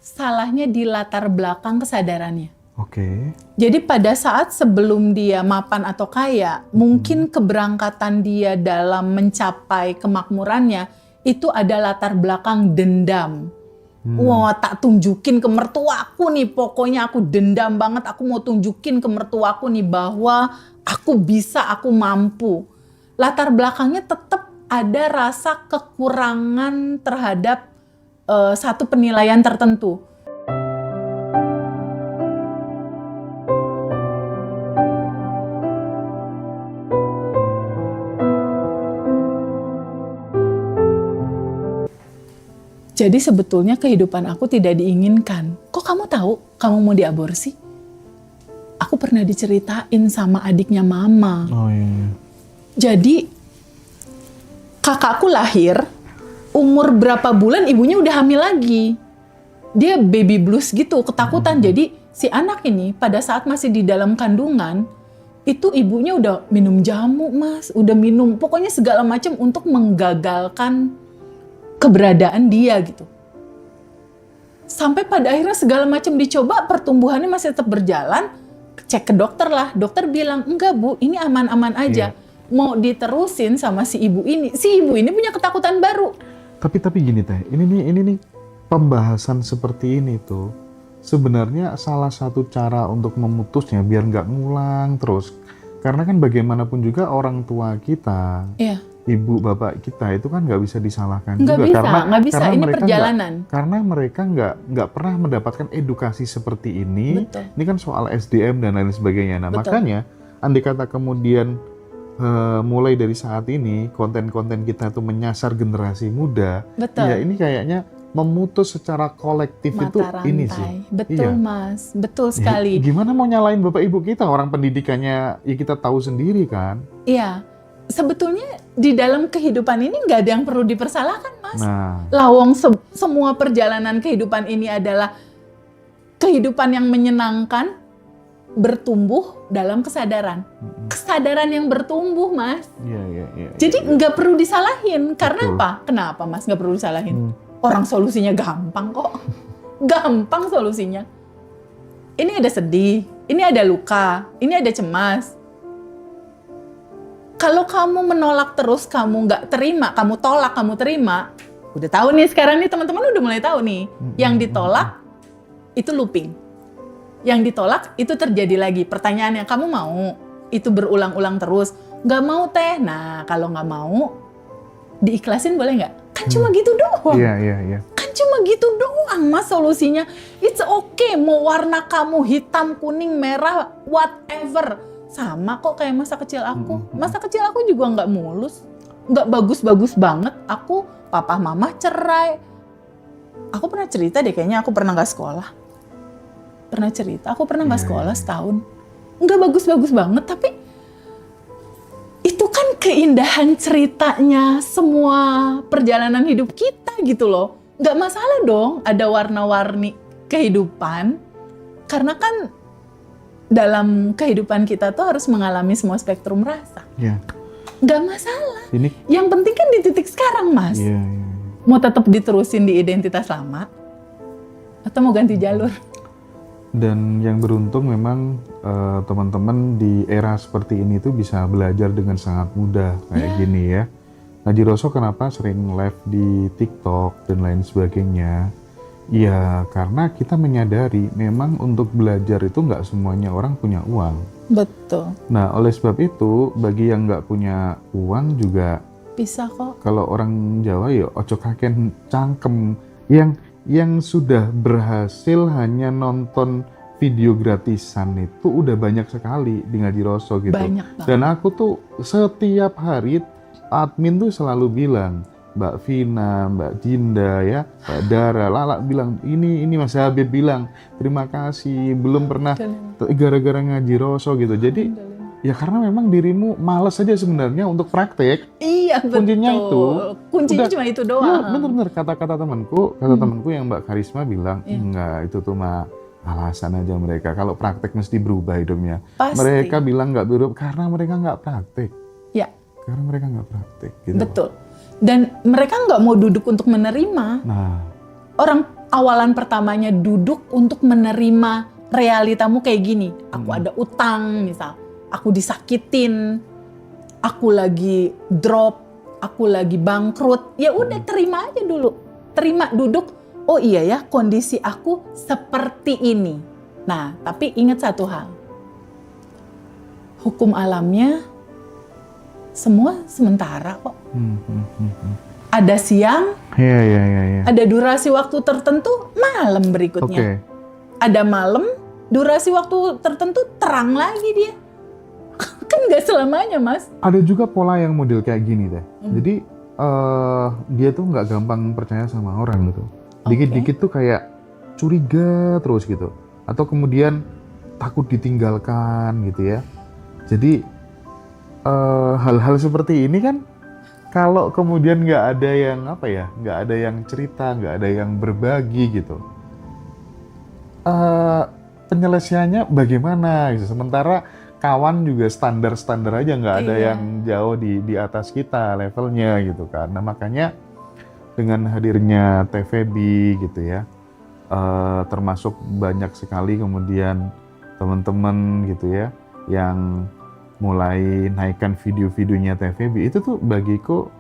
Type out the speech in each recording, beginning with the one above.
salahnya di latar belakang kesadarannya. Oke. Jadi pada saat sebelum dia mapan atau kaya, mungkin keberangkatan dia dalam mencapai kemakmurannya itu ada latar belakang dendam. Wah, tak tunjukin ke mertuaku nih, pokoknya aku dendam banget, aku mau tunjukin ke mertuaku nih bahwa aku bisa, aku mampu. Latar belakangnya tetap ada rasa kekurangan terhadap satu penilaian tertentu. Jadi sebetulnya kehidupan aku tidak diinginkan. Kok kamu tahu kamu mau diaborsi? Aku pernah diceritain sama adiknya mama. Oh iya. Jadi kakakku lahir, umur berapa bulan ibunya udah hamil lagi. Dia baby blues gitu, ketakutan. Jadi si anak ini pada saat masih di dalam kandungan, itu ibunya udah minum jamu, Mas. Udah minum, pokoknya segala macam untuk menggagalkan keberadaan dia gitu. Sampai pada akhirnya segala macam dicoba, pertumbuhannya masih tetap berjalan. Cek ke dokter lah, dokter bilang, enggak Bu, ini aman-aman aja. Mau diterusin sama si ibu ini punya ketakutan baru. Tapi gini Teh, ini nih pembahasan seperti ini tuh sebenarnya salah satu cara untuk memutusnya biar nggak ngulang terus. Karena kan bagaimanapun juga orang tua kita, ibu bapak kita itu kan nggak bisa disalahkan nggak juga bisa, nggak bisa. Ini perjalanan. Karena mereka nggak pernah mendapatkan edukasi seperti ini. Betul. Ini kan soal SDM dan lain sebagainya. Nah makanya andai kata kemudian mulai dari saat ini konten-konten kita tuh menyasar generasi muda. Betul. Ya ini kayaknya memutus secara kolektif mata itu rantai. ini sih. Betul Mas, betul sekali. Gimana mau nyalain bapak ibu kita, orang pendidikannya ya kita tahu sendiri kan. Iya, sebetulnya di dalam kehidupan ini nggak ada yang perlu dipersalahkan Mas. Nah. Lawang semua perjalanan kehidupan ini adalah kehidupan yang menyenangkan, bertumbuh dalam kesadaran. Kesadaran yang bertumbuh Mas. Iya. Jadi nggak perlu disalahin, karena Betul. apa? Kenapa Mas nggak perlu disalahin? Orang solusinya gampang kok. Gampang solusinya. Ini ada sedih, ini ada luka, ini ada cemas. Kalau kamu menolak terus, kamu nggak terima, kamu tolak, kamu terima. Udah tahu nih sekarang nih teman-teman udah mulai tahu nih. Yang ditolak itu looping. Yang ditolak itu terjadi lagi. Pertanyaannya, kamu mau? Itu berulang-ulang terus. Nggak mau Teh. Nah kalau nggak mau, diikhlasin boleh nggak? Kan cuma gitu doang. Iya. Kan cuma gitu doang Mas solusinya. It's okay, mau warna kamu hitam, kuning, merah, whatever. Sama kok kayak masa kecil aku. Masa kecil aku juga nggak mulus. Nggak bagus-bagus banget. Aku, papa mama cerai. Aku pernah cerita deh, kayaknya aku pernah nggak sekolah. Pernah cerita, aku pernah nggak sekolah setahun. Nggak bagus-bagus banget, tapi itu kan keindahan ceritanya semua perjalanan hidup kita gitu loh. Nggak masalah dong ada warna-warni kehidupan. Karena kan dalam kehidupan kita tuh harus mengalami semua spektrum rasa. Iya. Nggak masalah. Ini. Yang penting kan di titik sekarang Mas. Iya. Mau tetap diterusin di identitas lama? Atau mau ganti jalur? Dan yang beruntung memang teman-teman di era seperti ini tuh bisa belajar dengan sangat mudah kayak gini ya. Ngaji Roso kenapa sering live di TikTok dan lain sebagainya? Ya karena kita menyadari memang untuk belajar itu nggak semuanya orang punya uang. Betul. Nah oleh sebab itu bagi yang nggak punya uang juga Bisa kok. kalau orang Jawa ya ojo kaken cangkem. Yang sudah berhasil hanya nonton video gratisan itu udah banyak sekali di Ngaji Roso gitu. Banyak banget. Dan aku tuh setiap hari admin tuh selalu bilang, Mbak Vina, Mbak Jinda ya, Mbak Dara, Lala bilang ini Mas Habib bilang terima kasih belum pernah gara-gara Ngaji Roso gitu. Jadi ya karena memang dirimu males aja sebenarnya untuk praktek. Iya betul. Kuncinya itu. Kuncinya Udah, cuma itu doang. Ya, bener-bener kata temanku yang Mbak Karisma bilang enggak itu tuh mah alasan aja mereka. Kalau praktek mesti berubah hidupnya. Pasti. Mereka bilang nggak berubah karena mereka nggak praktek. Ya. Karena mereka nggak praktek. Gitu. Betul. Dan mereka nggak mau duduk untuk menerima. Nah. awalan pertamanya duduk untuk menerima realitamu kayak gini. Aku ada utang misal, aku disakitin, aku lagi drop, aku lagi bangkrut. Ya udah terima aja dulu. Terima, duduk. Oh iya ya, kondisi aku seperti ini. Nah, tapi ingat satu hal. Hukum alamnya semua sementara kok. Ada siang, Iya. ada durasi waktu tertentu, malam berikutnya. Oke. Ada malam, durasi waktu tertentu, terang lagi dia. Kan nggak selamanya, Mas. Ada juga pola yang model kayak gini Teh. Jadi dia tuh nggak gampang percaya sama orang gitu. Dikit-dikit tuh kayak curiga terus gitu. Atau kemudian takut ditinggalkan gitu ya. Jadi hal-hal seperti ini kan kalau kemudian nggak ada yang nggak ada yang cerita, nggak ada yang berbagi gitu, penyelesaiannya bagaimana gitu. Sementara kawan juga standar aja, nggak ada yang jauh di atas kita levelnya gitu kan. Nah makanya dengan hadirnya TVB gitu ya, termasuk banyak sekali kemudian teman-teman gitu ya yang mulai naikkan video-videonya TVB, itu tuh bagiku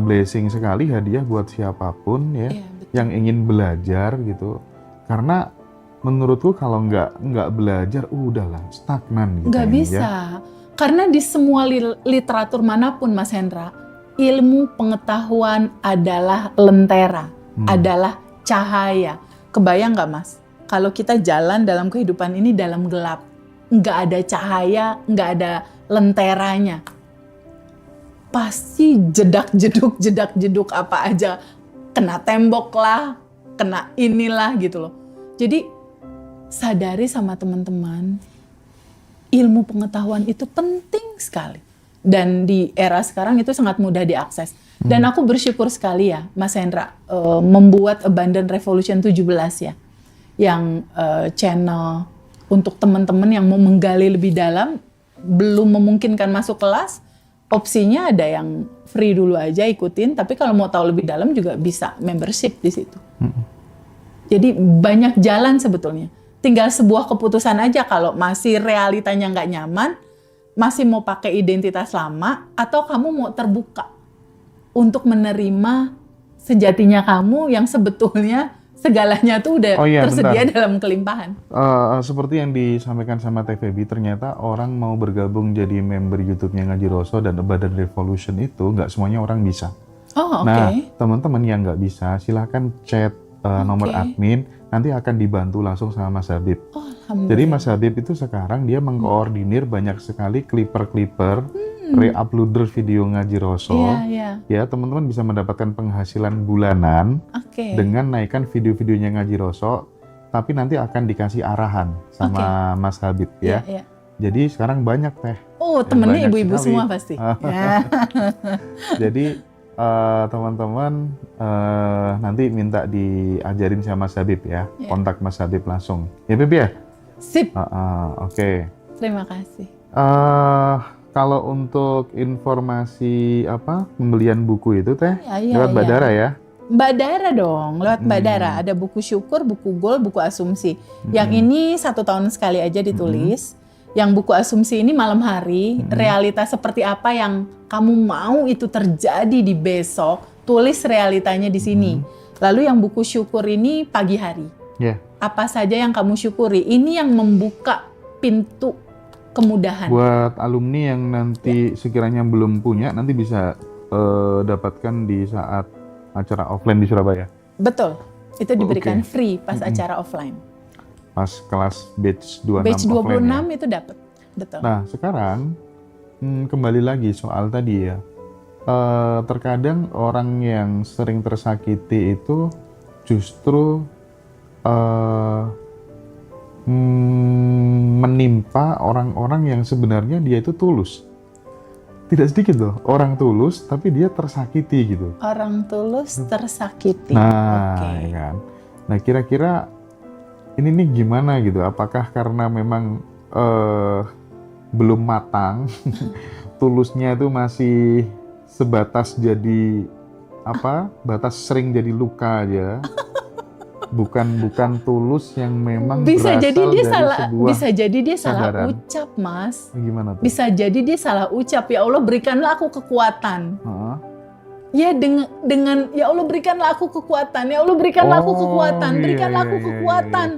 blessing sekali, hadiah buat siapapun ya yang ingin belajar gitu. Karena menurutku kalau nggak belajar udahlah stagnan gitu. Nggak bisa. Ya. Karena di semua literatur manapun Mas Hendra, ilmu pengetahuan adalah lentera, adalah cahaya. Kebayang nggak Mas? Kalau kita jalan dalam kehidupan ini dalam gelap, nggak ada cahaya, nggak ada lenteranya, pasti jedak-jeduk apa aja, kena tembok lah, kena inilah gitu loh. Jadi sadari sama teman-teman, ilmu pengetahuan itu penting sekali. Dan di era sekarang itu sangat mudah diakses. Dan aku bersyukur sekali ya Mas Hendra, membuat Abundant Revolution 17 ya, yang channel untuk teman-teman yang mau menggali lebih dalam, belum memungkinkan masuk kelas, opsinya ada yang free dulu aja ikutin, tapi kalau mau tahu lebih dalam juga bisa membership di situ. Jadi banyak jalan sebetulnya. Tinggal sebuah keputusan aja kalau masih realitanya nggak nyaman, masih mau pakai identitas lama, atau kamu mau terbuka untuk menerima sejatinya kamu yang sebetulnya segalanya tuh udah tersedia dalam kelimpahan. Seperti yang disampaikan sama TVB, ternyata orang mau bergabung jadi member YouTube-nya Ngaji Roso dan Abundant Revolution itu nggak semuanya orang bisa. Nah, teman-teman yang nggak bisa, silahkan chat nomor admin, nanti akan dibantu langsung sama Mas Habib. Jadi Mas Habib itu sekarang dia mengkoordinir banyak sekali clipper re-uploader video Ngaji Roso. Ya, teman-teman bisa mendapatkan penghasilan bulanan dengan naikkan video-videonya Ngaji Roso, tapi nanti akan dikasih arahan sama Mas Habib ya. Jadi sekarang banyak Teh. Oh, temennya ibu-ibu semua pasti. Jadi teman-teman nanti minta diajarin sama Mas Habib ya. Kontak Mas Habib langsung. Ya Bib ya? Sip. Oke. Terima kasih. Kalau untuk informasi pembelian buku itu Teh, lewat Badara ya? Badara dong, lewat Badara. Ada buku syukur, buku goal, buku asumsi. Yang ini 1 tahun sekali aja ditulis. Yang buku asumsi ini malam hari, realitas seperti apa yang kamu mau itu terjadi di besok, tulis realitanya di sini. Lalu yang buku syukur ini pagi hari. Apa saja yang kamu syukuri, ini yang membuka pintu kemudahan. Buat alumni yang nanti sekiranya belum punya, nanti bisa dapatkan di saat acara offline di Surabaya. Betul, itu diberikan free pas acara offline. Pas kelas batch 26 batch 26 offline ya? Itu dapat. Betul. Nah sekarang kembali lagi soal tadi ya, terkadang orang yang sering tersakiti itu justru menimpa orang-orang yang sebenarnya dia itu tulus. Tidak sedikit loh orang tulus tapi dia tersakiti gitu. Orang tulus tersakiti. Nah, ya kan. Nah kira-kira ini nih gimana gitu? Apakah karena memang belum matang, tulusnya itu masih sebatas jadi batas sering jadi luka aja, bukan tulus yang memang Bisa berasal jadi dia dari salah, sebuah bisa jadi dia salah kesadaran. ucap, Mas. Gimana tuh? Bisa jadi dia salah ucap. Ya Allah, berikanlah aku kekuatan. Heeh. Ya dengan ya Allah, berikanlah aku kekuatan. Ya Allah, berikanlah aku Oh, kekuatan. iya, Berikanlah aku iya, iya, kekuatan.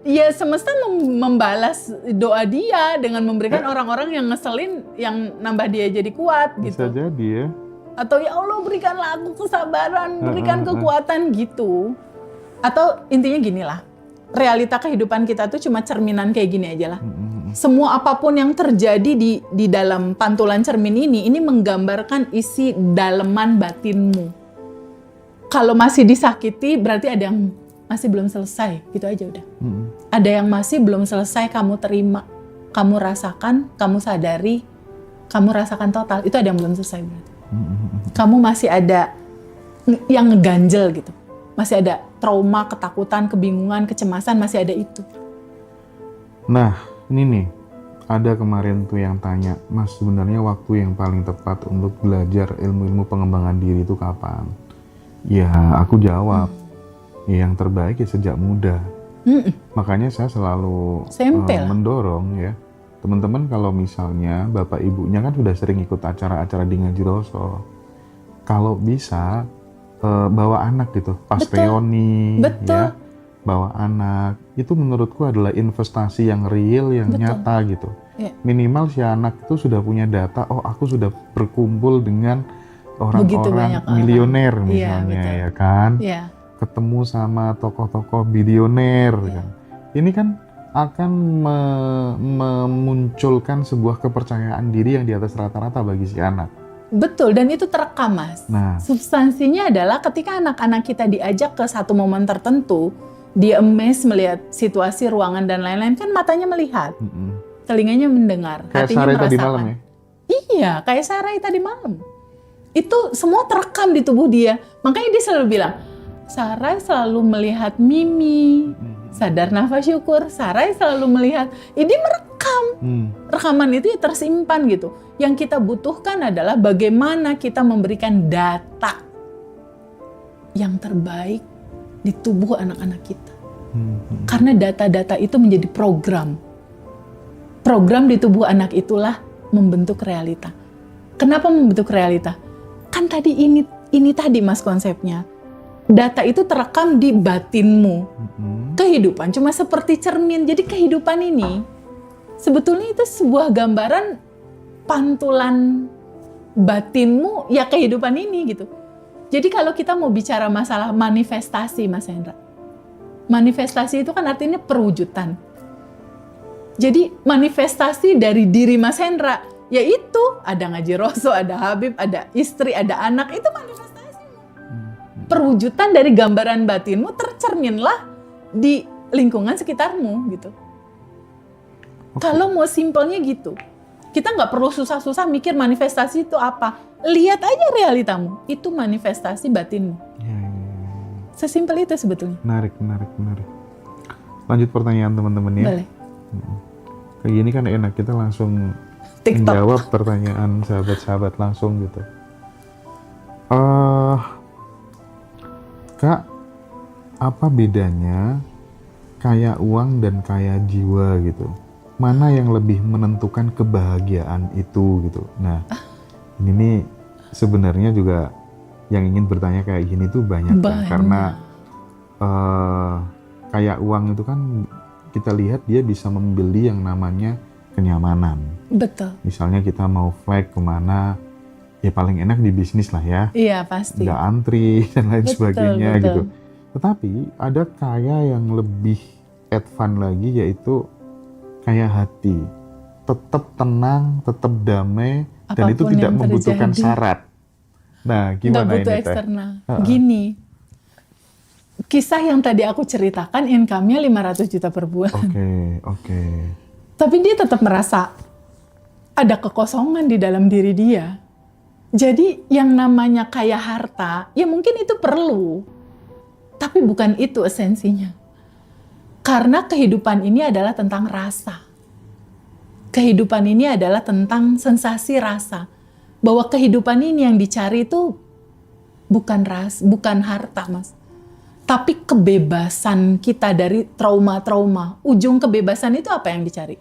Ya semesta membalas doa dia dengan memberikan orang-orang yang ngeselin, yang nambah dia jadi kuat Bisa gitu. jadi ya. Atau ya Allah, berikanlah aku kesabaran, berikan kekuatan gitu. Atau intinya ginilah, realita kehidupan kita tuh cuma cerminan kayak gini aja lah. Semua apapun yang terjadi di dalam pantulan cermin ini menggambarkan isi daleman batinmu. Kalau masih disakiti, berarti ada yang masih belum selesai, gitu aja udah. Ada yang masih belum selesai kamu terima, kamu rasakan, kamu sadari, kamu rasakan total, itu ada yang belum selesai berarti. Kamu masih ada yang ngeganjel gitu. Masih ada trauma, ketakutan, kebingungan, kecemasan, masih ada itu. Nah, ini nih, ada kemarin tuh yang tanya, Mas, sebenarnya waktu yang paling tepat untuk belajar ilmu-ilmu pengembangan diri itu kapan? Ya, aku jawab, ya yang terbaik ya sejak muda. Makanya saya selalu SMP lah. mendorong ya, teman-teman kalau misalnya bapak ibunya kan sudah sering ikut acara-acara di Ngaji Roso, kalau bisa bawa anak gitu, pas Betul. reuni, Betul. ya, bawa anak, itu menurutku adalah investasi yang real, yang Betul. nyata gitu. Ya. Minimal si anak itu sudah punya data, oh aku sudah berkumpul dengan Begitu orang-orang banyak orang. milioner Iya, misalnya, betul. ya kan? Ya, Ketemu sama tokoh-tokoh bilioner kan. Ini kan akan memunculkan sebuah kepercayaan diri yang di atas rata-rata bagi si anak. betul, dan itu terekam, Mas. Nah, Substansinya adalah ketika anak-anak kita diajak ke satu momen tertentu, dia amazed melihat situasi, ruangan, dan lain-lain, kan matanya melihat, telinganya mendengar, kayak hatinya Sarai tadi merasakan. malam ya. Iya, kayak Sarai tadi malam. Itu semua terekam di tubuh dia. Makanya dia selalu bilang, Sarai selalu melihat Mimi, sadar nafas syukur. Sarai selalu melihat, ini merekam. Rekaman itu ya tersimpan gitu. Yang kita butuhkan adalah bagaimana kita memberikan data yang terbaik di tubuh anak-anak kita. Karena data-data itu menjadi program. Program di tubuh anak itulah membentuk realita. Kenapa membentuk realita? Kan tadi ini tadi, Mas, konsepnya. Data itu terekam di batinmu. Kehidupan cuma seperti cermin. Jadi kehidupan ini sebetulnya itu sebuah gambaran pantulan batinmu, ya kehidupan ini gitu. Jadi kalau kita mau bicara masalah manifestasi, Mas Hendra, manifestasi itu kan artinya perwujudan. Jadi manifestasi dari diri Mas Hendra, yaitu ada Ngaji Roso, ada Habib, ada istri, ada anak, itu manifestasimu. Perwujudan dari gambaran batinmu tercerminlah di lingkungan sekitarmu gitu. Kalau mau simpelnya gitu, kita nggak perlu susah-susah mikir manifestasi itu apa. Lihat aja realitamu, itu manifestasi batinmu. Ya. Sesimpel itu sebetulnya. Menarik. Lanjut pertanyaan teman-teman ya. Boleh. Kayak gini kan enak, kita langsung TikTok. menjawab pertanyaan sahabat-sahabat langsung gitu. Kak, apa bedanya kaya uang dan kaya jiwa gitu? Mana yang lebih menentukan kebahagiaan itu gitu? Nah, ini nih sebenarnya juga yang ingin bertanya kayak gini tuh banyak. Kan? Karena kaya uang itu kan kita lihat dia bisa membeli yang namanya kenyamanan. Betul. Misalnya kita mau flag kemana, ya paling enak di bisnis lah ya. Iya pasti. Nggak antri dan lain Betul, sebagainya betul. gitu. Tetapi ada kaya yang lebih advance lagi, yaitu kaya hati. Tetap tenang, tetap damai, dan itu Apapun tidak yang membutuhkan terjadi. syarat. Nah, Nggak gimana butuh ini Teh? eksternal. Gini, kisah yang tadi aku ceritakan income-nya 500 juta per bulan. Oke. Tapi dia tetap merasa ada kekosongan di dalam diri dia. Jadi yang namanya kaya harta, ya mungkin itu perlu. Tapi bukan itu esensinya. Karena kehidupan ini adalah tentang rasa. Kehidupan ini adalah tentang sensasi rasa. Bahwa kehidupan ini yang dicari itu bukan harta, Mas. Tapi kebebasan kita dari trauma-trauma, ujung kebebasan itu apa yang dicari?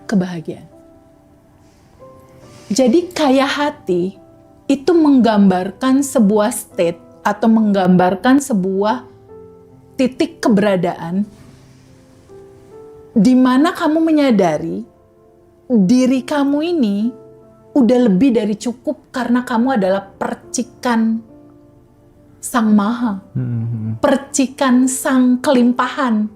Kebahagiaan. Jadi kaya hati itu menggambarkan sebuah state atau menggambarkan sebuah titik keberadaan di mana kamu menyadari diri kamu ini udah lebih dari cukup karena kamu adalah percikan Sang Maha, percikan Sang Kelimpahan.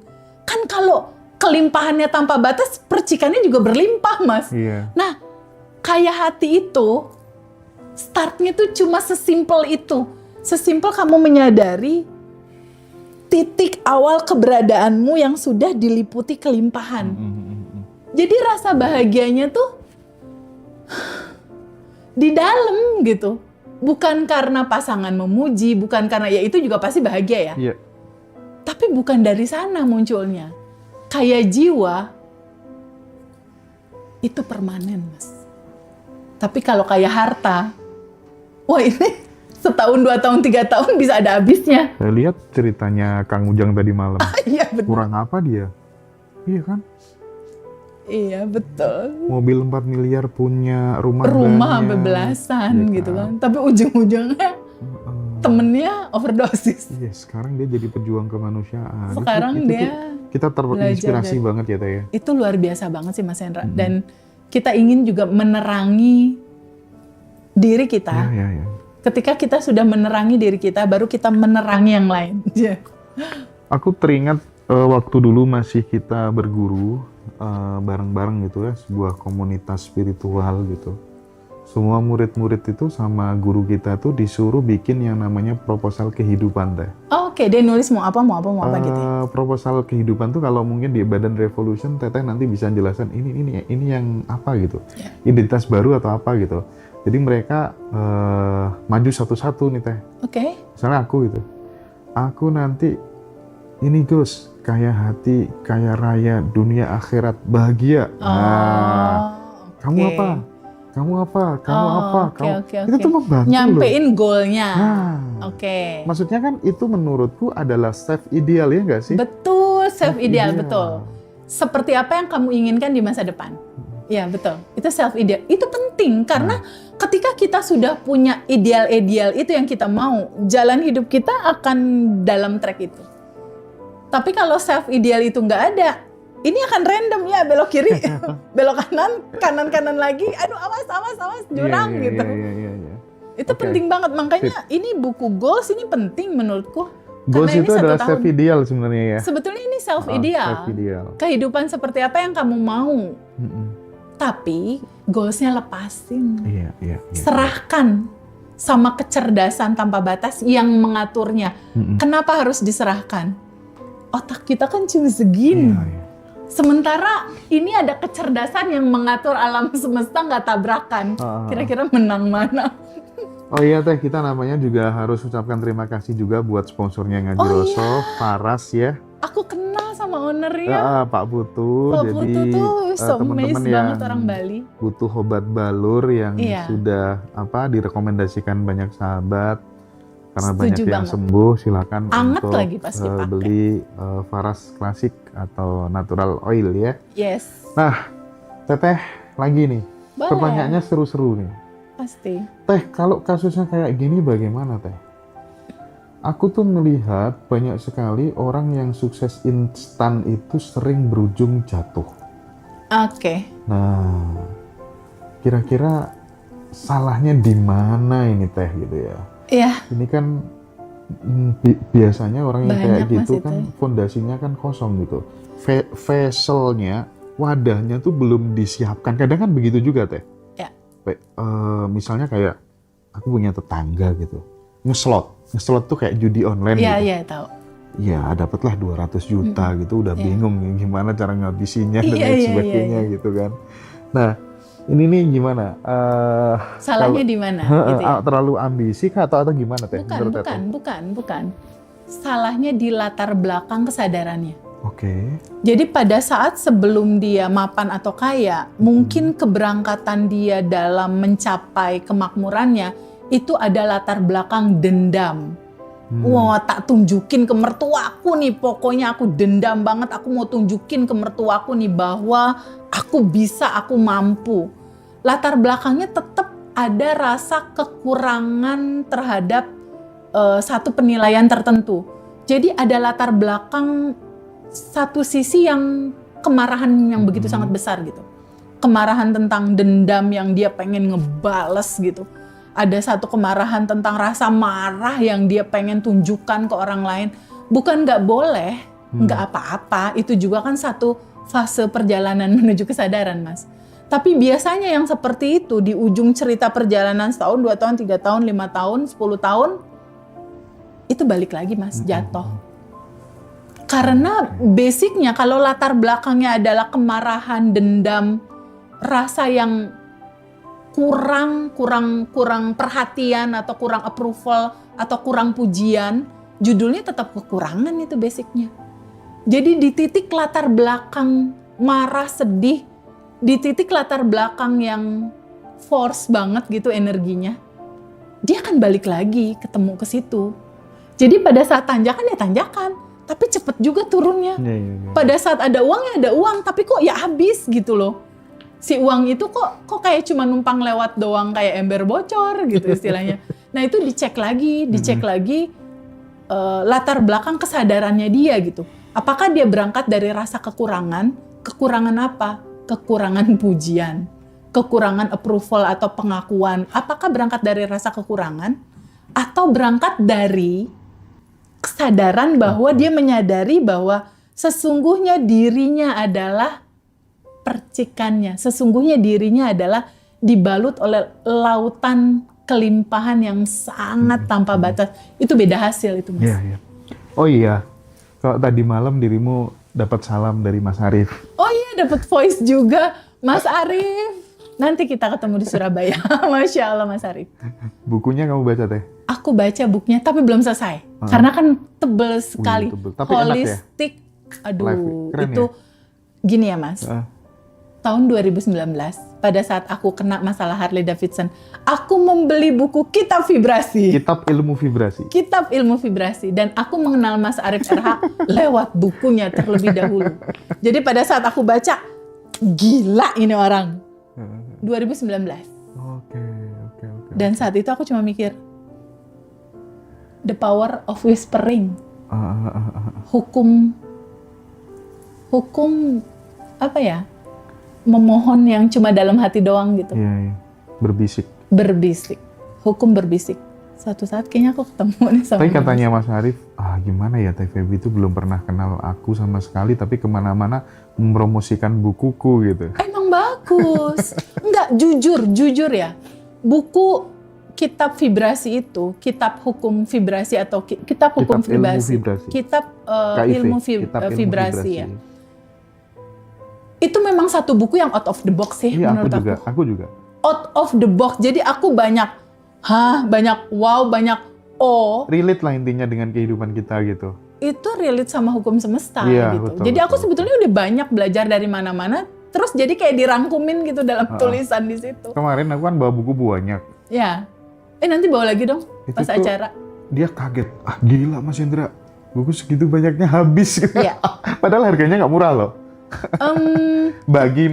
Kan kalau kelimpahannya tanpa batas, percikannya juga berlimpah, Mas. Iya. Nah, kaya hati itu startnya tuh cuma sesimpel itu. Sesimpel kamu menyadari titik awal keberadaanmu yang sudah diliputi kelimpahan. Jadi rasa bahagianya tuh di dalam gitu. Bukan karena pasangan memuji, bukan karena, ya itu juga pasti bahagia ya. Iya. Tapi bukan dari sana munculnya. Kayak jiwa itu permanen, Mas. Tapi kalau kayak harta, wah ini setahun, 2 tahun, 3 tahun bisa ada habisnya. Saya lihat ceritanya Kang Ujang tadi malam. Iya betul. Kurang apa dia? Iya kan? Iya betul. Mobil 4 miliar, punya rumah Rumah banyak. sampai belasan Iya gitu kan. Tapi ujung-ujungnya temennya overdosis. Iya, sekarang dia jadi pejuang kemanusiaan. Sekarang Itu dia kita terinspirasi belajar banget ya Teh ya. itu luar biasa banget sih Mas Hendra. Dan kita ingin juga menerangi diri kita. Iya. Ketika kita sudah menerangi diri kita, baru kita menerangi yang lain. Aku teringat waktu dulu masih kita berguru bareng-bareng gitu ya, sebuah komunitas spiritual gitu. Semua murid-murid itu sama guru kita tuh disuruh bikin yang namanya proposal kehidupan Teh. Oke, dia nulis mau apa gitu ya. Proposal kehidupan tuh kalau mungkin di Badan Revolution Teteh nanti bisa jelasin ini yang apa gitu. Ya. Identitas baru atau apa gitu. Jadi mereka maju satu-satu nih Teh. Oke. Misalnya aku gitu. Aku nanti ini Gus, kaya hati, kaya raya, dunia akhirat, bahagia. Kamu oke. apa? Kamu apa? Kamu apa? Oke. Itu tuh membantu Nyampein loh. goalnya. Nah, Oke. maksudnya kan itu menurutku adalah self ideal ya nggak sih? Betul, self ideal, Iya. betul. Seperti apa yang kamu inginkan di masa depan. Ya betul, itu self ideal. Itu penting karena ketika kita sudah punya ideal-ideal itu yang kita mau, jalan hidup kita akan dalam track itu. Tapi kalau self ideal itu nggak ada, ini akan random ya, belok kiri, belok kanan lagi, aduh awas, jurang Iya, gitu. Iya. Itu Oke. penting banget, makanya ini buku goals ini penting menurutku. Goals Karena ini itu 1 adalah tahun. self ideal sebenarnya ya. Sebetulnya ini self ideal. Self ideal. Kehidupan seperti apa yang kamu mau. Tapi goalsnya lepasin. Iya. Serahkan sama kecerdasan tanpa batas yang mengaturnya. Kenapa harus diserahkan? Otak kita kan cuma segini. Iya. Sementara ini ada kecerdasan yang mengatur alam semesta nggak tabrakan. Kira-kira menang mana? Oh iya Teh, kita namanya juga harus ucapkan terima kasih juga buat sponsornya Ngaji Roso, Faras ya. Aku kenal sama ownernya. Ya, Pak Putu. Pak Jadi Putu tuh so teman-teman amazed yang banget orang Bali. butuh obat balur yang Iya. sudah direkomendasikan banyak sahabat karena Setuju banyak yang banget. sembuh, silakan Anget untuk lagi pas dipakai. beli Faras Klasik atau Natural Oil ya. Yes, Nah, Teteh lagi nih. boleh. Pertanyaannya seru-seru nih. Pasti. Teh, kalau kasusnya kayak gini bagaimana Teh? Aku tuh melihat banyak sekali orang yang sukses instan itu sering berujung jatuh. Oke. Nah, kira-kira salahnya di mana ini Teh gitu ya? Iya. Ini kan biasanya orang yang kayak Banyak, Mas, gitu itu. kan fondasinya kan kosong gitu. Vesselnya, wadahnya tuh belum disiapkan. Kadang kan begitu juga Teh. Ya. Misalnya kayak aku punya tetangga gitu, ngeslot tuh kayak judi online Iya, gitu. iya tahu. Ya dapatlah 200 juta gitu, udah Iya. bingung nih gimana cara ngabisinya dan Iya, lain iya, sebagainya iya. gitu kan. Nah, ini nih gimana? Salahnya di mana? Gitu ya? Terlalu ambisi kah atau gimana Teh? menurut Teteh? Bukan. Salahnya di latar belakang kesadarannya. Oke. Jadi pada saat sebelum dia mapan atau kaya, mungkin keberangkatan dia dalam mencapai kemakmurannya itu ada latar belakang dendam. Wah, tak tunjukin ke mertuaku nih, pokoknya aku dendam banget, aku mau tunjukin ke mertuaku nih bahwa aku bisa, aku mampu. Latar belakangnya tetap ada rasa kekurangan terhadap satu penilaian tertentu. Jadi ada latar belakang satu sisi yang kemarahan yang begitu sangat besar gitu. Kemarahan tentang dendam yang dia pengen ngebales gitu. Ada satu kemarahan tentang rasa marah yang dia pengen tunjukkan ke orang lain. Bukan nggak boleh, nggak apa-apa. Itu juga kan satu fase perjalanan menuju kesadaran, Mas. Tapi biasanya yang seperti itu di ujung cerita perjalanan setahun, 2 tahun, 3 tahun, 5 tahun, 10 tahun, itu balik lagi, Mas, jatuh. Karena basicnya kalau latar belakangnya adalah kemarahan, dendam, rasa yang kurang perhatian atau kurang approval atau kurang pujian, judulnya tetap kekurangan itu basicnya. Jadi di titik latar belakang marah, sedih, di titik latar belakang yang force banget gitu energinya, dia akan balik lagi ketemu ke situ. Jadi pada saat tanjakan ya tanjakan, tapi cepet juga turunnya. Pada saat ada uang ya ada uang, tapi kok ya habis gitu loh. Si uang itu kok kayak cuma numpang lewat doang, kayak ember bocor gitu istilahnya. Nah itu dicek lagi latar belakang kesadarannya dia gitu. Apakah dia berangkat dari rasa kekurangan apa? Kekurangan pujian, kekurangan approval atau pengakuan. Apakah berangkat dari rasa kekurangan atau berangkat dari kesadaran bahwa dia menyadari bahwa sesungguhnya dirinya adalah percikannya, sesungguhnya dirinya adalah dibalut oleh lautan kelimpahan yang sangat tanpa batas. Itu beda hasil itu, Mas. Iya. Oh iya, kalau tadi malam dirimu dapat salam dari Mas Arief. Oh iya, dapat voice juga, Mas Arief. Nanti kita ketemu di Surabaya. Masya Allah, Mas Arief. Bukunya kamu baca, Teh? Aku baca bukunya, tapi belum selesai. Karena kan tebel sekali. Tebel. Tapi holistik. enak ya? Aduh, Keren itu ya? Gini ya, Mas. Tahun 2019, pada saat aku kena masalah Harley Davidson, aku membeli buku Kitab Vibrasi. Kitab Ilmu Vibrasi. Kitab Ilmu Vibrasi. Dan aku mengenal Mas Arief RH lewat bukunya terlebih dahulu. Jadi pada saat aku baca, gila ini orang. 2019. Oke. Dan saat itu aku cuma mikir, the power of whispering. Hukum apa ya? Memohon yang cuma dalam hati doang gitu. Iya. Berbisik. Hukum berbisik. Suatu saat kayaknya aku ketemu nih sama Tapi katanya Mas Arief, gimana ya Teh Feby itu belum pernah kenal aku sama sekali, tapi kemana-mana mempromosikan bukuku gitu. Emang bagus. Enggak, jujur ya. Buku Kitab Vibrasi itu, Kitab Hukum Vibrasi atau Kitab Hukum Vibrasi. Kitab Ilmu Vibrasi ya. Itu memang satu buku yang out of the box sih menurut aku juga. Out of the box. Jadi aku banyak wow, banyak relate lah intinya dengan kehidupan kita gitu. Itu relate sama hukum semesta gitu. Betul, jadi aku sebetulnya udah banyak belajar dari mana-mana, terus jadi kayak dirangkumin gitu dalam tulisan di situ. Kemarin aku kan bawa buku banyak. Ya. Nanti bawa lagi dong pas acara. Dia kaget. Gila Mas Hendra. Buku segitu banyaknya habis. Iya. Padahal harganya nggak murah loh. bagi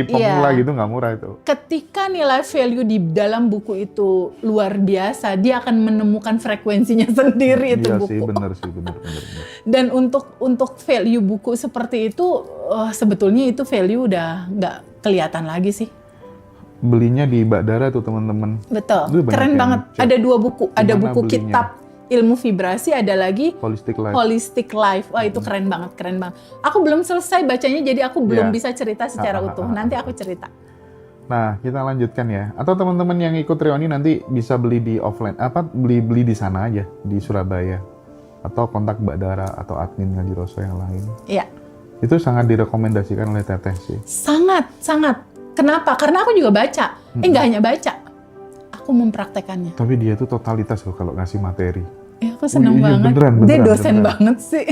pemula gitu nggak murah itu. Ketika nilai value di dalam buku itu luar biasa, dia akan menemukan frekuensinya sendiri itu buku. Iya sih, benar. Dan untuk value buku seperti itu, sebetulnya itu value udah nggak kelihatan lagi sih. Belinya di Bakdara tuh teman-teman. Betul, keren banget. Ada 2 buku, ada buku belinya? Kitab Ilmu Vibrasi, ada lagi Holistic Life. Wah itu keren banget. Aku belum selesai bacanya, jadi aku belum bisa cerita secara utuh. Nanti aku cerita. Nah, kita lanjutkan ya. Atau teman-teman yang ikut reuni nanti bisa beli di offline, beli di sana aja di Surabaya. Atau kontak Mbak Dara atau admin Ngaji Roso yang lain. Iya. Itu sangat direkomendasikan oleh Teteh sih. Sangat. Kenapa? Karena aku juga baca. Nggak hanya baca. Aku mempraktekannya. Tapi dia tuh totalitas loh kalau ngasih materi. Ya, aku seneng banget. Dia dosen banget sih.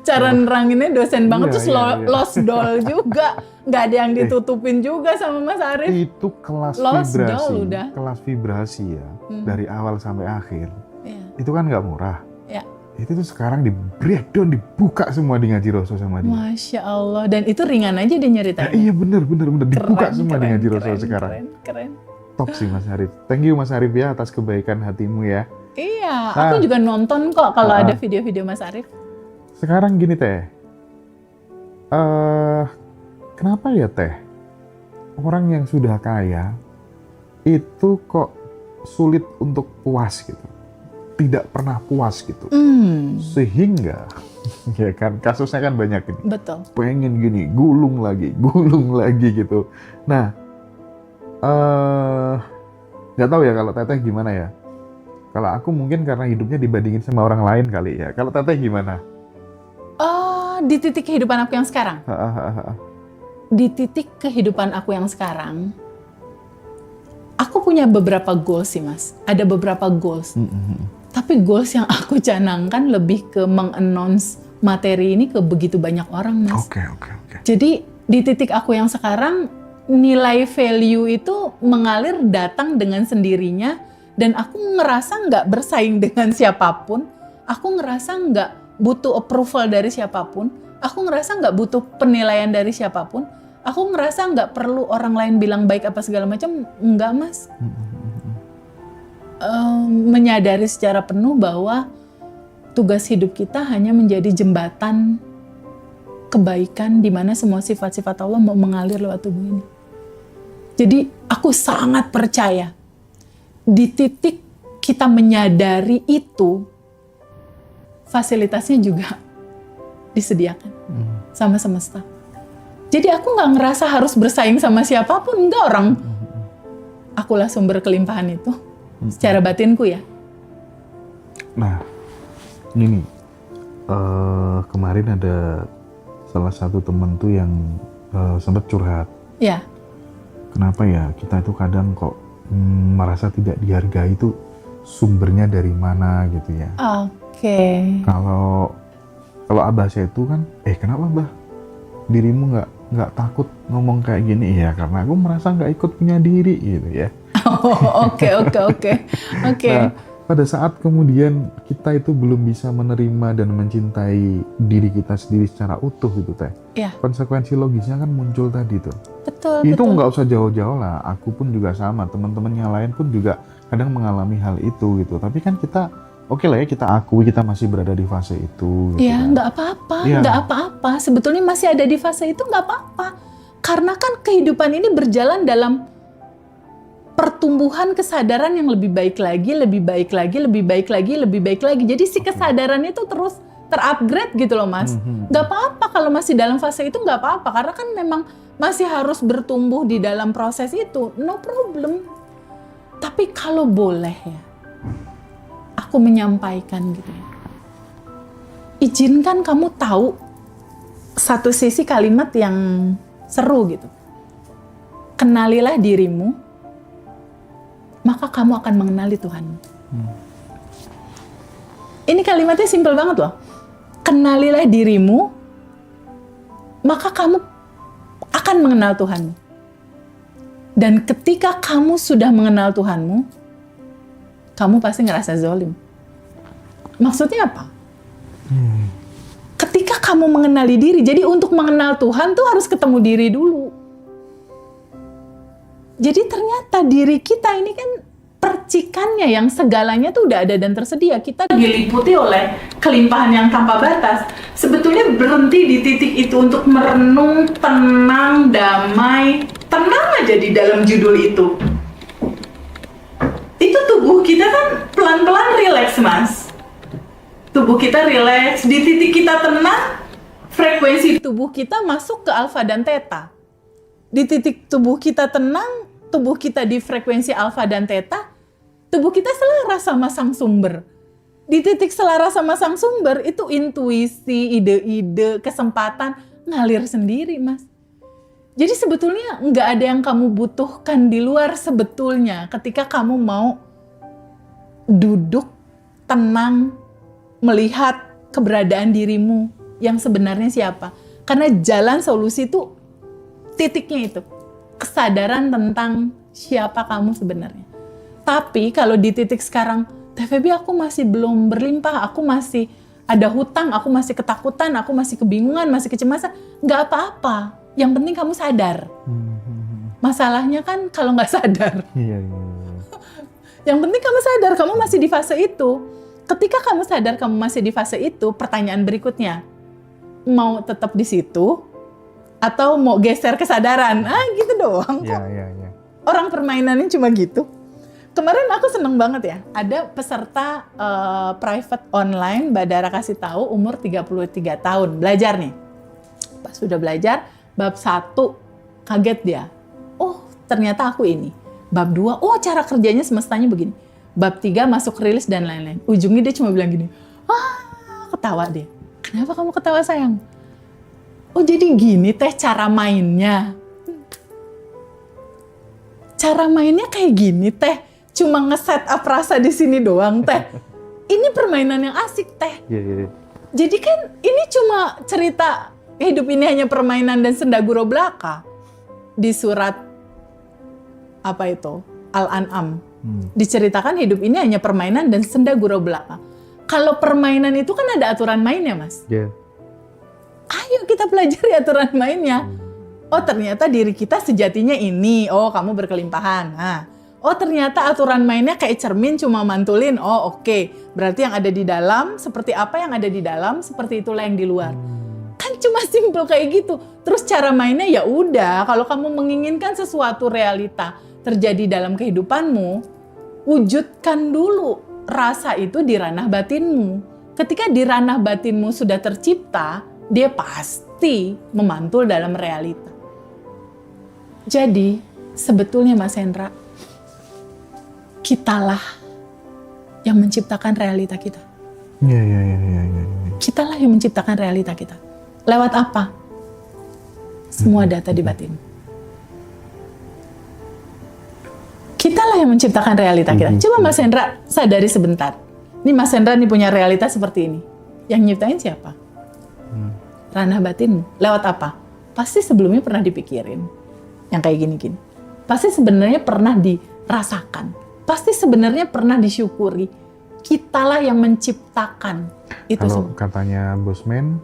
Cara neranginnya dosen banget, terus lost doll juga. Nggak ada yang ditutupin juga sama Mas Arief. Itu kelas lost vibrasi. Doll udah. Kelas vibrasi ya. Dari awal sampai akhir. Iya. itu kan nggak murah. Ya. Itu tuh sekarang di breakdown, dibuka semua di Ngaji Roso sama dia. Masya Allah. Dan itu ringan aja dia nyeritain. Iya bener dibuka semua di Ngaji Roso sekarang. Keren. Top sih Mas Arif. Thank you Mas Arif ya atas kebaikan hatimu ya. Iya, aku juga nonton kok kalau ada video-video Mas Arif. Sekarang gini Teh, kenapa ya Teh, orang yang sudah kaya itu kok sulit untuk puas gitu, tidak pernah puas gitu, sehingga ya kan kasusnya kan banyak ini. Betul. Pengen gini, gulung lagi gitu. Nah, nggak tahu ya kalau Teteh gimana ya. Kalau aku mungkin karena hidupnya dibandingin sama orang lain kali ya. Kalau Teteh gimana? Di titik kehidupan aku yang sekarang. Di titik kehidupan aku yang sekarang, aku punya beberapa goals sih Mas. Ada beberapa goals. Tapi goals yang aku canangkan lebih ke meng-announce materi ini ke begitu banyak orang Mas. Oke. Jadi di titik aku yang sekarang, nilai value itu mengalir datang dengan sendirinya. Dan aku ngerasa nggak bersaing dengan siapapun. Aku ngerasa nggak butuh approval dari siapapun. Aku ngerasa nggak butuh penilaian dari siapapun. Aku ngerasa nggak perlu orang lain bilang baik apa segala macam. Enggak Mas. Menyadari secara penuh bahwa tugas hidup kita hanya menjadi jembatan kebaikan di mana semua sifat-sifat Allah mau mengalir lewat tubuh ini. Jadi aku sangat percaya di titik kita menyadari itu, fasilitasnya juga disediakan sama semesta. Jadi aku nggak ngerasa harus bersaing sama siapapun, enggak orang. Akulah sumber kelimpahan itu, secara batinku ya. Nah, ini nih, kemarin ada salah satu temen tuh yang sempat curhat. Ya. Kenapa ya kita itu kadang kok merasa tidak dihargai, itu sumbernya dari mana gitu ya. Oke. Kalau Abah saya itu kan, kenapa Abah dirimu nggak takut ngomong kayak gini? Ya karena aku merasa nggak ikut punya diri gitu ya. Oke. Nah, pada saat kemudian kita itu belum bisa menerima dan mencintai diri kita sendiri secara utuh gitu Teh. Ya. Konsekuensi logisnya kan muncul tadi tuh. Betul. Itu nggak usah jauh-jauh lah. Aku pun juga sama. Teman-teman yang lain pun juga kadang mengalami hal itu gitu. Tapi kan kita oke lah ya, kita akui kita masih berada di fase itu. Gitu ya kan. nggak apa-apa, Ya. nggak apa-apa. Sebetulnya masih ada di fase itu nggak apa-apa. Karena kan kehidupan ini berjalan dalam pertumbuhan kesadaran yang lebih baik lagi. Jadi si kesadaran itu terus terupgrade gitu loh Mas. Nggak apa-apa kalau masih dalam fase itu, nggak apa-apa. Karena kan memang masih harus bertumbuh di dalam proses itu. No problem. Tapi kalau boleh ya, aku menyampaikan gitu ya. Izinkan kamu tahu satu sisi kalimat yang seru gitu. Kenalilah dirimu, maka kamu akan mengenali Tuhanmu. Ini kalimatnya simpel banget loh. Kenalilah dirimu, maka kamu akan mengenal Tuhanmu. Dan ketika kamu sudah mengenal Tuhanmu, kamu pasti ngerasa zolim. Maksudnya apa? Ketika kamu mengenali diri, jadi untuk mengenal Tuhan tuh harus ketemu diri dulu. Jadi ternyata diri kita ini kan percikannya yang segalanya tuh udah ada dan tersedia. Kita diliputi oleh kelimpahan yang tanpa batas. Sebetulnya berhenti di titik itu untuk merenung, tenang, damai. Tenang aja di dalam judul itu. Itu tubuh kita kan pelan-pelan rileks, Mas. Tubuh kita rileks, di titik kita tenang, frekuensi tubuh kita masuk ke alfa dan theta. Di titik tubuh kita tenang, tubuh kita di frekuensi alfa dan theta, tubuh kita selaras sama sang sumber. Di titik selaras sama sang sumber, itu intuisi, ide-ide, kesempatan ngalir sendiri, Mas. Jadi sebetulnya nggak ada yang kamu butuhkan di luar sebetulnya ketika kamu mau duduk, tenang, melihat keberadaan dirimu yang sebenarnya siapa. Karena jalan solusi itu titiknya itu. Kesadaran tentang siapa kamu sebenarnya. Tapi kalau di titik sekarang TVB aku masih belum berlimpah, aku masih ada hutang, aku masih ketakutan, aku masih kebingungan, masih kecemasan. Nggak apa-apa, yang penting kamu sadar. Masalahnya kan kalau nggak sadar. Iya. Yang penting kamu sadar, kamu masih di fase itu. Ketika kamu sadar kamu masih di fase itu, pertanyaan berikutnya, mau tetap di situ atau mau geser kesadaran? Gitu doang kok. Iya. Orang permainannya cuma gitu. Kemarin aku seneng banget ya, ada peserta private online, Mbak Dara kasih tahu umur 33 tahun, belajar nih. Pas sudah belajar, bab 1 kaget dia. Oh, ternyata aku ini. Bab 2, oh cara kerjanya semestanya begini. Bab 3 masuk rilis dan lain-lain. Ujungnya dia cuma bilang gini, ketawa dia. Kenapa kamu ketawa sayang? Oh jadi gini teh cara mainnya. Cara mainnya kayak gini teh. Cuma nge-set up rasa di sini doang teh. Ini permainan yang asik teh. Iya. Jadi kan ini cuma cerita hidup ini hanya permainan dan senda gurau belaka. Di surat apa itu? Al-An'am. Diceritakan hidup ini hanya permainan dan senda gurau belaka. Kalau permainan itu kan ada aturan mainnya, Mas. Iya. Ayo kita pelajari aturan mainnya. Oh ternyata diri kita sejatinya ini. Oh kamu berkelimpahan. Nah. Oh ternyata aturan mainnya kayak cermin cuma mantulin. Oh oke. Berarti yang ada di dalam seperti apa yang ada di dalam seperti itulah yang di luar. Kan cuma simpel kayak gitu. Terus cara mainnya ya udah. Kalau kamu menginginkan sesuatu realita terjadi dalam kehidupanmu, wujudkan dulu rasa itu di ranah batinmu. Ketika di ranah batinmu sudah tercipta, dia pasti memantul dalam realita. Jadi sebetulnya Mas Hendra, kitalah yang menciptakan realita kita. Iya. Kitalah yang menciptakan realita kita. Lewat apa? Semua data di batin. Kitalah yang menciptakan realita kita. Coba Mas Hendra sadari sebentar. Ini Mas Hendra nih punya realita seperti ini. Yang nyiptain siapa? Ranah batinmu. Lewat apa? Pasti sebelumnya pernah dipikirin. Yang kayak gini-gini. Pasti sebenarnya pernah dirasakan. Pasti sebenarnya pernah disyukuri. Kitalah yang menciptakan itu Kalau semua. katanya Bosman,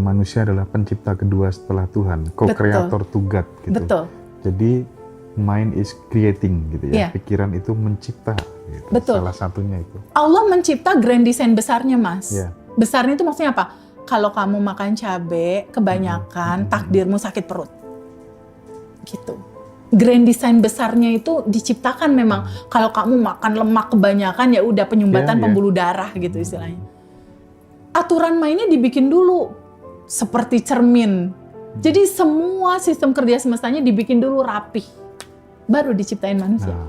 manusia adalah pencipta kedua setelah Tuhan, co-creator to God gitu. Betul. Jadi mind is creating gitu ya. Iya. Pikiran itu mencipta gitu. Betul. Salah satunya itu. Allah mencipta grand design besarnya, Mas. Iya. Besarnya itu maksudnya apa? Kalau kamu makan cabai kebanyakan, takdirmu sakit perut. Gitu. Grand design besarnya itu diciptakan memang. Kalau kamu makan lemak kebanyakan ya udah penyumbatan Iya. pembuluh darah gitu istilahnya. Aturan mainnya dibikin dulu seperti cermin. Jadi semua sistem kerja semestanya dibikin dulu rapih. Baru diciptain manusia. Nah,